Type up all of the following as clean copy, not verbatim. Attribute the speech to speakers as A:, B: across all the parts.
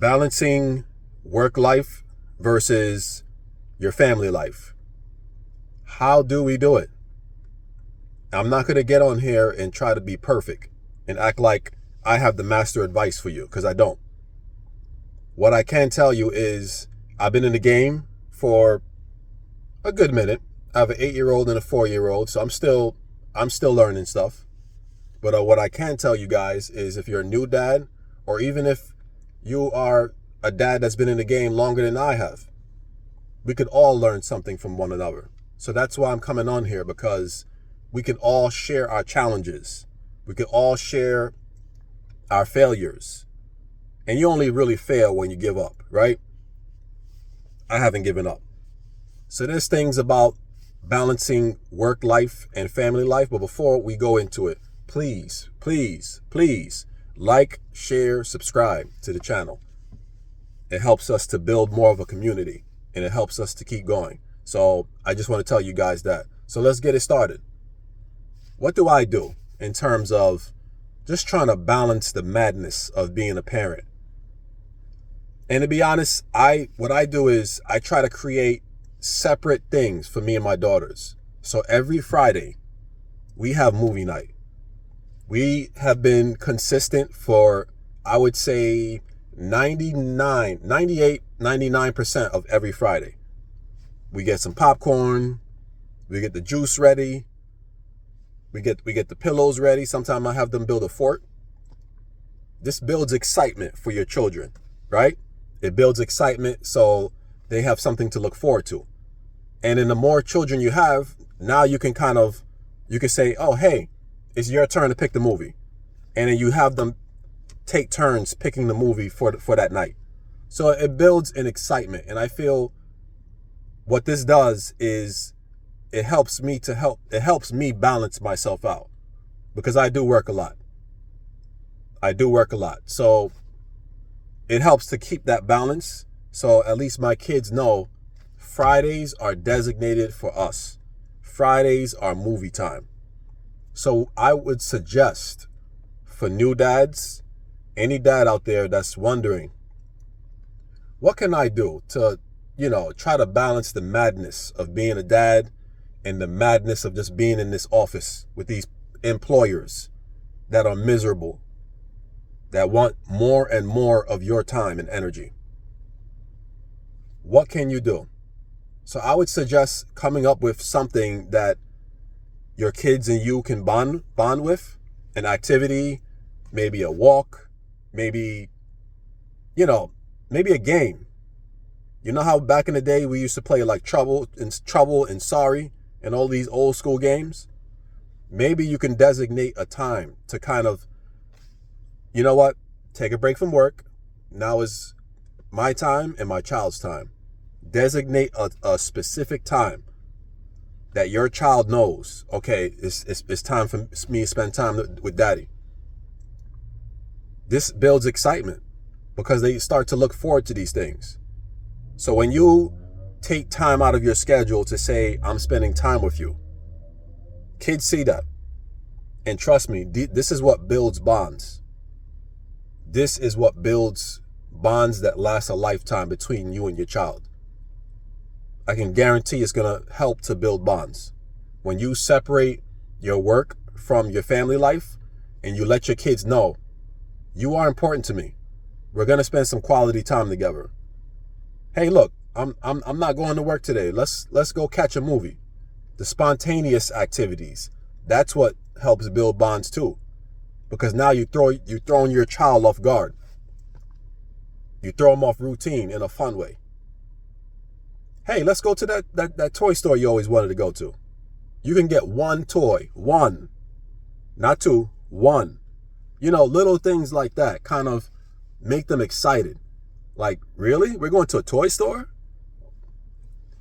A: balancing work life versus your family life. How do we do it? I'm not going to get on here and try to be perfect and act like I have the master advice for you, because I don't. What I can tell you is I've been in the game for a good minute. I have an 8-year-old and a 4-year-old, so I'm still learning stuff. But what I can tell you guys is, if you're a new dad, or even if you are a dad that's been in the game longer than I have, we could all learn something from one another. So that's why I'm coming on here, because we can all share our challenges. We can all share our failures. And you only really fail when you give up, right? I haven't given up. So there's things about balancing work life and family life. But before we go into it, please, please, please like, share, subscribe to the channel. It helps us to build more of a community, and it helps us to keep going. So I just want to tell you guys that. So let's get it started. What do I do in terms of just trying to balance the madness of being a parent? And to be honest, what I do is I try to create separate things for me and my daughters. So every Friday, we have movie night. We have been consistent for, I would say, 99% of every Friday. We get some popcorn, we get the juice ready, we get the pillows ready. Sometimes I have them build a fort. This builds excitement for your children, right? It builds excitement so they have something to look forward to. And then the more children you have, now you can say, oh, hey, it's your turn to pick the movie. And then you have them take turns picking the movie for that night. So it builds an excitement. And I feel what this does is it helps me balance myself out, because I do work a lot. So it helps to keep that balance. So at least my kids know Fridays are designated for us. Fridays are movie time. So I would suggest for new dads, any dad out there that's wondering, what can I do to, try to balance the madness of being a dad and the madness of just being in this office with these employers that are miserable, that want more and more of your time and energy? What can you do? So I would suggest coming up with something that your kids and you can bond with, an activity, maybe a walk, maybe a game. You know how back in the day we used to play like Trouble and Sorry and all these old school games? Maybe you can designate a time to kind of, take a break from work. Now is my time and my child's time. Designate a specific time that your child knows, okay, it's time for me to spend time with daddy. This builds excitement because they start to look forward to these things. So when you take time out of your schedule to say, I'm spending time with you, kids see that. And trust me, this is what builds bonds. This is what builds bonds that last a lifetime between you and your child. I can guarantee it's going to help to build bonds. When you separate your work from your family life and you let your kids know, you are important to me. We're going to spend some quality time together. Hey, look, I'm not going to work today. Let's go catch a movie. The spontaneous activities, that's what helps build bonds too. Because now you're throwing your child off guard. You throw them off routine in a fun way. Hey, let's go to that toy store you always wanted to go to. You can get one toy, one, not two, one. Little things like that kind of make them excited. Like, really? We're going to a toy store?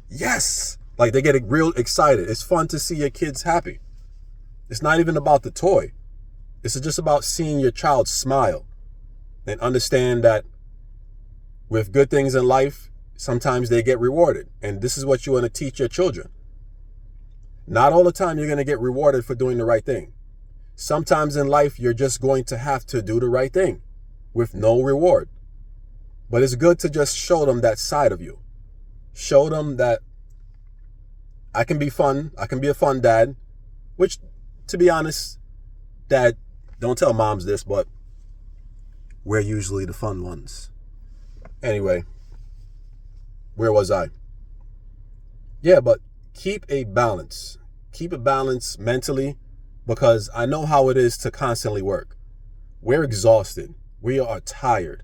A: Yes. Like, they get real excited. It's fun to see your kids happy. It's not even about the toy. It's just about seeing your child smile and understand that with good things in life, sometimes they get rewarded. And this is what you want to teach your children. Not all the time you're going to get rewarded for doing the right thing. Sometimes in life, you're just going to have to do the right thing with no reward. But it's good to just show them that side of you. Show them that I can be fun. I can be a fun dad, which, to be honest, dad, don't tell moms this, but we're usually the fun ones. Anyway, where was I? Yeah, but keep a balance. Keep a balance mentally, because I know how it is to constantly work. We're exhausted. We are tired.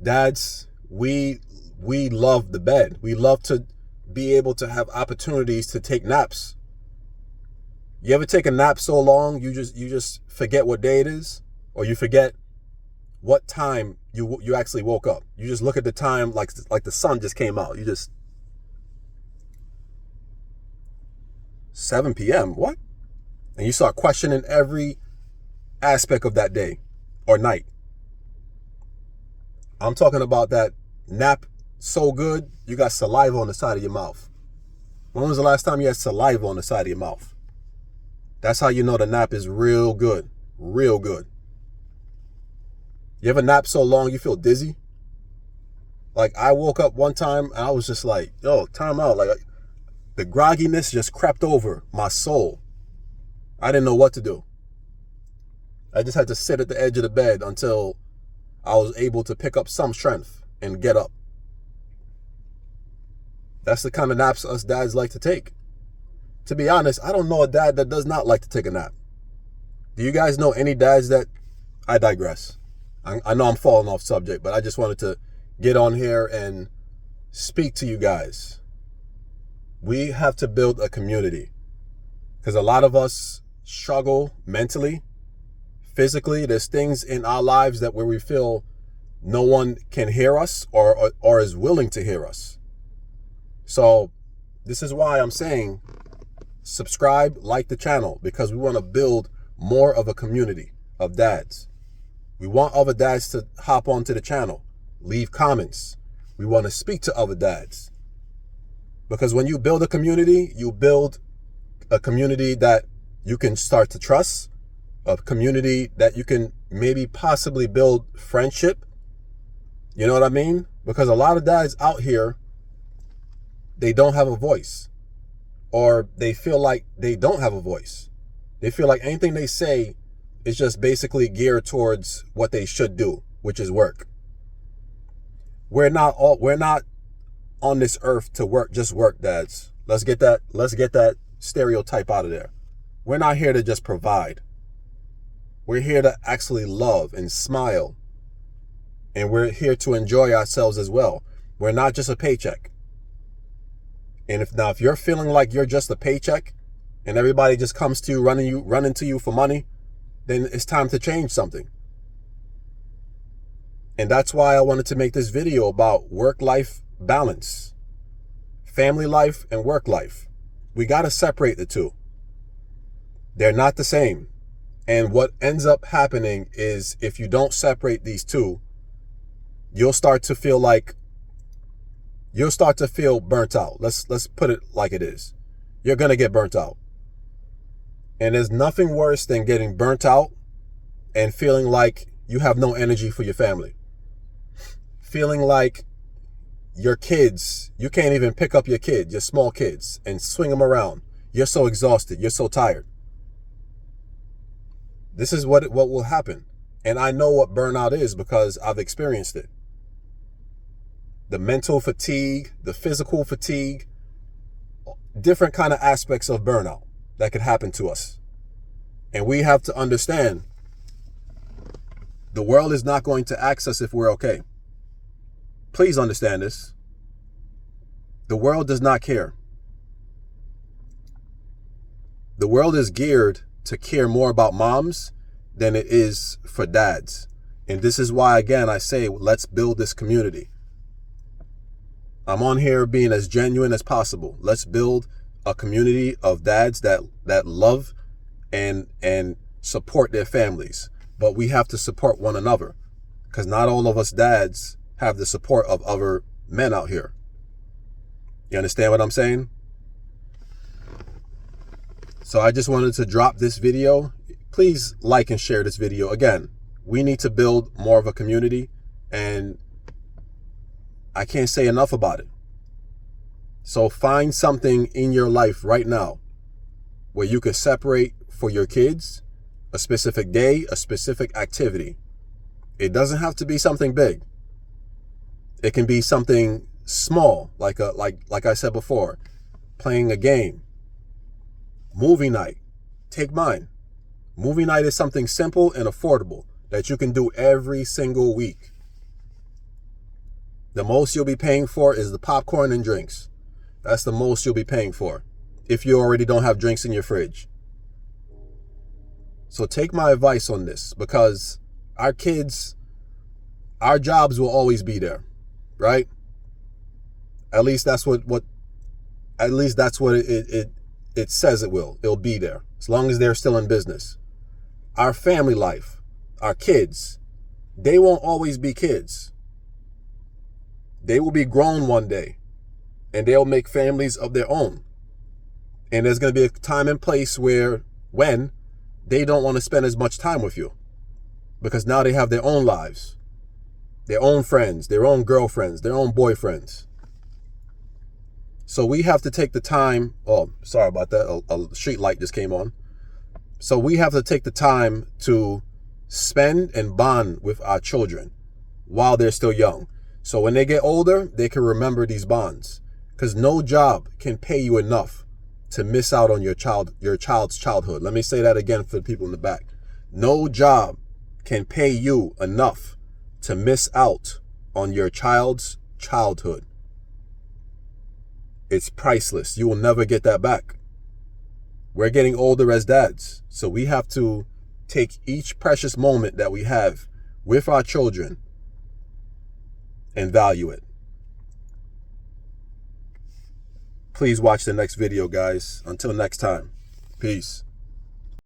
A: Dads, we love the bed. We love to be able to have opportunities to take naps. You ever take a nap so long you just forget what day it is, or you forget what time you actually woke up? You just look at the time like the sun just came out. You just 7 p.m. What? And you start questioning every aspect of that day or night. I'm talking about that nap so good you got saliva on the side of your mouth. When was the last time you had saliva on the side of your mouth? That's how you know the nap is real good. Real good. You ever nap so long you feel dizzy? Like, I woke up one time and I was just like, yo, time out. Like, the grogginess just crept over my soul. I didn't know what to do. I just had to sit at the edge of the bed until I was able to pick up some strength and get up. That's the kind of naps us dads like to take. To be honest, I don't know a dad that does not like to take a nap. Do you guys know any dads that... I digress. I know I'm falling off subject, but I just wanted to get on here and speak to you guys. We have to build a community, because a lot of us struggle mentally, physically. There's things in our lives that where we feel no one can hear us or is willing to hear us. So this is why I'm saying subscribe, like the channel, because we want to build more of a community of dads. We want other dads to hop onto the channel, leave comments. We want to speak to other dads. Because when you build a community, you build a community that you can start to trust, a community that you can maybe possibly build friendship. You know what I mean? Because a lot of dads out here, they don't have a voice, or they feel like they don't have a voice. They feel like anything they say is just basically geared towards what they should do, which is work. We're not on this earth to work, just work, dads. Let's get that stereotype out of there. We're not here to just provide. We're here to actually love and smile. And we're here to enjoy ourselves as well. We're not just a paycheck. And if you're feeling like you're just a paycheck and everybody just comes to you, running to you for money, then it's time to change something. And that's why I wanted to make this video about work-life balance, family life and work life. We got to separate the two. They're not the same. And what ends up happening is, if you don't separate these two, you'll start to feel burnt out. Let's put it like it is. You're going to get burnt out. And there's nothing worse than getting burnt out and feeling like you have no energy for your family. Feeling like your kids, you can't even pick up your small kids, and swing them around. You're so exhausted. You're so tired. This is what will happen. And I know what burnout is because I've experienced it. The mental fatigue, the physical fatigue, different kind of aspects of burnout that could happen to us. And we have to understand the world is not going to ask us if we're okay. Please understand this. The world does not care. The world is geared to care more about moms than it is for dads. And this is why, again, I say, let's build this community. I'm on here being as genuine as possible. Let's build a community of dads that love and support their families. But we have to support one another, because not all of us dads have the support of other men out here. You understand what I'm saying? So I just wanted to drop this video. Please like and share this video. Again, we need to build more of a community, and I can't say enough about it. So find something in your life right now where you can separate for your kids a specific day, a specific activity. It doesn't have to be something big. It can be something small, like I said before, playing a game, movie night. Take mine. Movie night is something simple and affordable that you can do every single week. The most you'll be paying for is the popcorn and drinks. That's the most you'll be paying for if you already don't have drinks in your fridge. So take my advice on this, because our kids, our jobs will always be there, right? At least that's what it says it will. It'll be there as long as they're still in business. Our family life, our kids, they won't always be kids. They will be grown one day, and they'll make families of their own. And there's going to be a time and place when they don't want to spend as much time with you, because now they have their own lives, their own friends, their own girlfriends, their own boyfriends. So we have to take the time. Oh, sorry about that. A street light just came on. So we have to take the time to spend and bond with our children while they're still young. So when they get older, they can remember these bonds, because no job can pay you enough to miss out on your child's childhood. Let me say that again for the people in the back. No job can pay you enough to miss out on your child's childhood. It's priceless. You will never get that back. We're getting older as dads, so we have to take each precious moment that we have with our children and value it. Please watch the next video, guys. Until next time, peace.